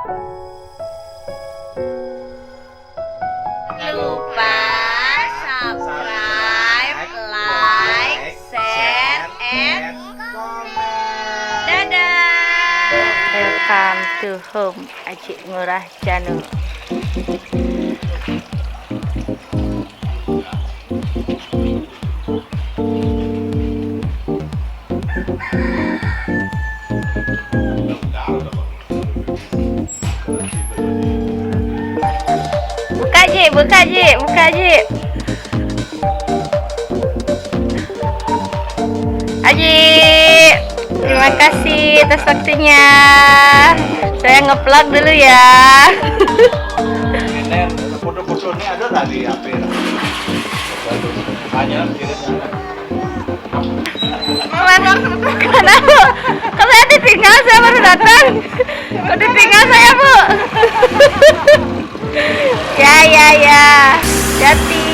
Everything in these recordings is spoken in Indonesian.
lupa subscribe, like, share, and dadah. Welcome to home Aji Ngurah channel. Buka Ji. Aji, terima kasih atas waktunya. Saya nge-vlog dulu ya. Foto-foto ini ada tadi HP. Hanya Kenapa? Kok saya ditinggal, saya baru datang. Kok ditinggal saya, Bu? Ya. Jati.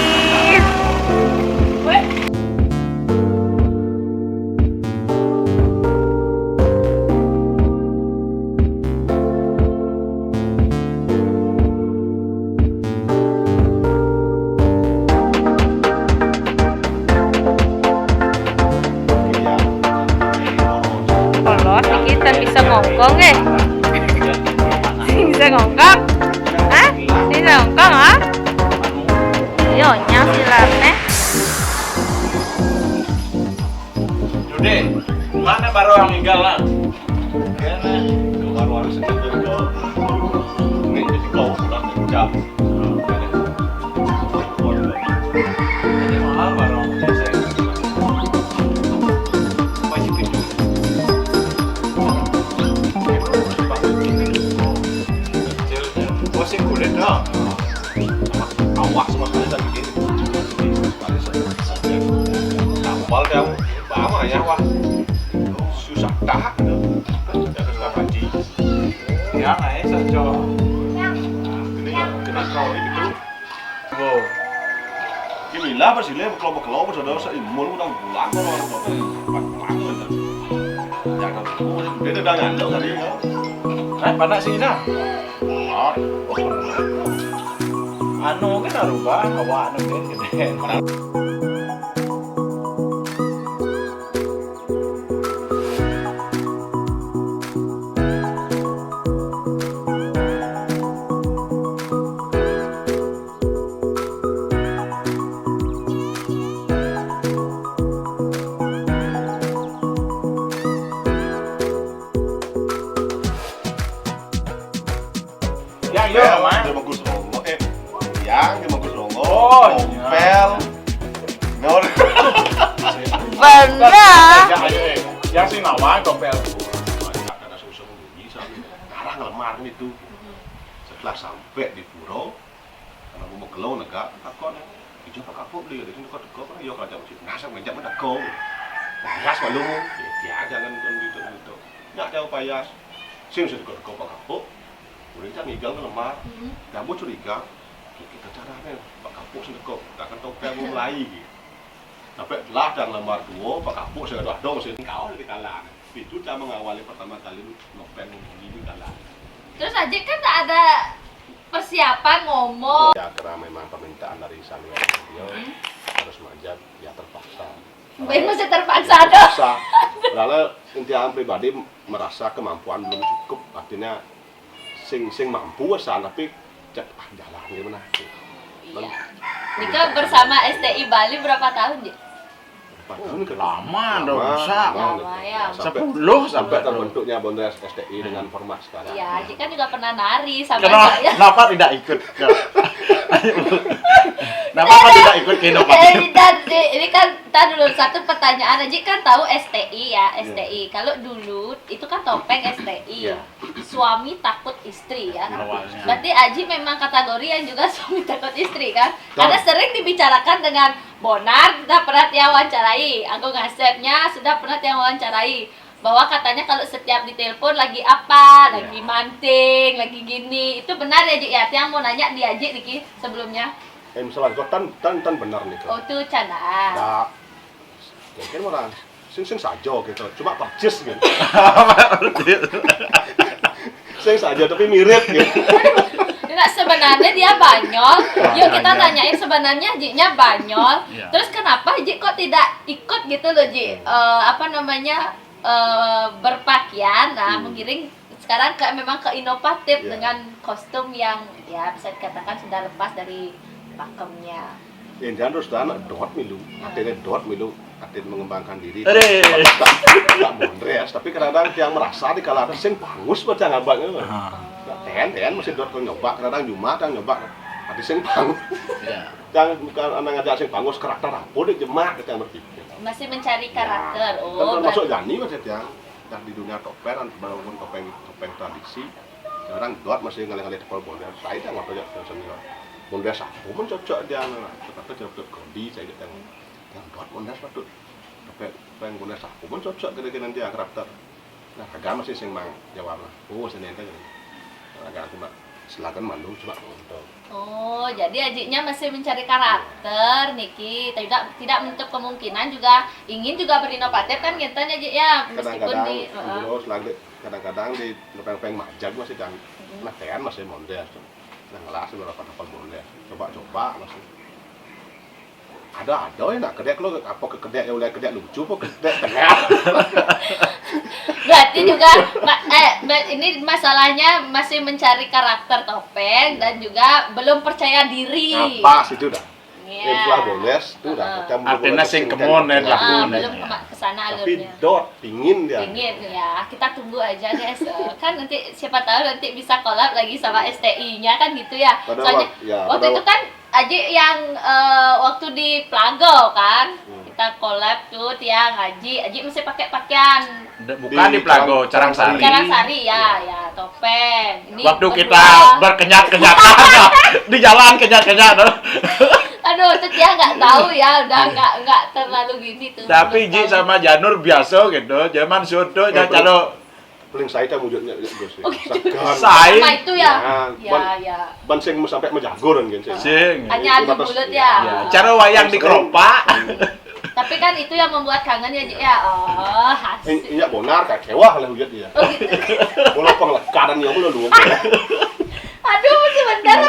Polos, kita bisa ngongkong ya? Bisa ngongkong? Hah? Bisa ngongkong ah? Nyonya silatnya. Yude, mana baru yang tinggal lah? Kena, baru harus sedikit kau. Ini jadi kau sudah kerja. Jadi mahal baru saya. Masih pintu. Masih kulit dah. Awak semua kali tak begini. Awal dah, bawa ya wah. Susah dah. Jangan lupa haji. Ya, naik saja. Kena kau itu. Oh. Ini lah bersih le, kelompok saudara saya imun udah pulang orang jangan. Dia udah ngantuk tadi ya. Panas sih dah. Anu kan rubah awak anu kan gede. Yang yo, Mas. Dia bagus rongo. Yang dia bagus rongo. Oh, pel. Nol. Benar. Yang si nawang kompel. Ada susah bunyi sampai ngarang lemar itu. Setelah sampai di pura, karena mau kelau negak, takon. Ijo pak kapuk beli, jadi kau kan yo kerja macam nasa menjak mana kau. Payas malu, dia jangan gitu. Nggak jauh payas. Sing sudah kau pak kapuk. Udah kita ngigal ke lemar, kamu curiga, kita caranya Pak Kapuk sedekok, tak akan tahu kamu mulai. Sampai lah dan lemar dua, Pak Kapuk saya dah dong, saya kau di kalah. Itu dah mengawali pertama kali nopen ini kalah. Terus Aji kan tak ada persiapan ngomong. Ya karena memang permintaan dari Sanio, harus manjat, ya terpaksa. Masih terpaksa dong. Lalu intinya pribadi merasa kemampuan belum cukup, artinya sing mampu asal tapi jalan gimana? Iya. Nika bersama STI Bali berapa tahun, Ji? Lama dong, Lama ya. 10 sampai terbentuknya Bondres STI dengan format sekarang. Iya, Ji kan juga pernah nari sampai Kenapa tidak ikut? Kenapa tidak ikut ke inovasi? Ini kan tadi dulu satu pertanyaan. Aji kan tahu STI ya, STI. Kalau dulu itu kan topeng STI. Suami takut istri ya. Berarti Aji memang kategori yang juga suami takut istri kan? Karena sering dibicarakan dengan Bonar, sudah pernah dia wawancarai. Aku ngasepnya sudah pernah dia wawancarai. Bahwa katanya kalau setiap ditelepon lagi apa, lagi manting, lagi gini. Itu benar ya Ji ya? Yang mau nanya di Aji Niki sebelumnya. Misalnya kau tan benar nih. Oh itu candaan. Nah, mungkin orang sing saja gitu. Cuma percis gitu. Sing saja tapi mirip gitu. Tidak, sebenarnya dia Banyol. Yuk kita Hanya. tanyain sebenarnya Ji-nya Banyol. Iya. Terus kenapa Ji kok tidak ikut gitu loh Ji? Apa namanya? Berpakaian, nah menggiring sekarang memang ke inovatif Iya. dengan kostum yang ya bisa dikatakan sudah lepas dari pakemnya. Jangan terus anak dot milu, akhirnya dot milu, akhirnya mengembangkan diri. Ade. Tak mondres, tapi kadang-kadang yang merasa di kala ada sing bangus baca ngabaknya. Ten mesti dot kau nyoba, kadang cuma kan nyoba, ada sing bangus. Ya. Yang bukan anak ngajak sing bangus karakter apa deh jemak kita yang berpikir. Masih mencari karakter. Kan Oh, termasuk Jani maksudnya yang di dunia topeng, walaupun topeng tradisi, kadang dot masih ngalih-ngalih tepal bondes. Saya tak ngapa ya senior. Bondes aku pun cocok dia, tetapi cocok Gondi saya yang dot bondes patut. Topeng bondes aku pun cocok kira-kira dia karakter. Nah, kagak masih sing mang jawab lah. Oh, senen kan. Agak cuma silakan mandu cuma untuk. Oh, jadi adiknya masih mencari karakter, Niki. Tidak menutup kemungkinan juga ingin juga berinovatif kan kita Ji ya, meskipun Kadang-kadang di terus lagi kadang-kadang di topeng-topeng majag masih dan nah tean masih mondes. Nah, ngelas beberapa kapal mondes. Coba-coba masih. Ada ya nak kedek lo apa ke kedek yang mulai kedek lucu apa kedek tengah. berarti juga ini masalahnya masih mencari karakter topeng dan juga belum percaya diri. Apa sih itu dah? Iya. Inflah bondes itu dah. Macam Artinya bondes sing sing kemonen kan. lah. Belum ke sana Tapi alurnya. dot pingin dia. Ingin ya, kita tunggu aja guys. Kan nanti siapa tahu nanti bisa collab lagi sama STI-nya kan gitu ya. Pada Soalnya waktu itu kan Aji yang waktu di Plago kan, kita collab tuh Tiang Aji masih pakai pakaian Bukan di Plago, Carangsari. Carangsari ya, ya topeng. Ini Waktu berdua. kita berkenyat-kenyatan di jalan kenyat-kenyat. Aduh, itu dia nggak tahu ya, udah nggak terlalu gini tuh. Tapi belum Ji tahu. sama Janur biasa gitu. Zaman sudo ya calo Paling saya tak wujudnya Gus. Oh, gitu. Sain. Sama itu ya. Ya, Ya. ban sing sampai menjagoran kan sih. sing. Hanya adu bulut ya. Ya, cara wayang di keropak. Tapi kan itu yang membuat kangen ya, Ji ya. Oh, hasil. Iya benar kayak kewah lah hujat dia. Oh, gitu. Bola penglekaran yang lu lu. Aduh, sebentar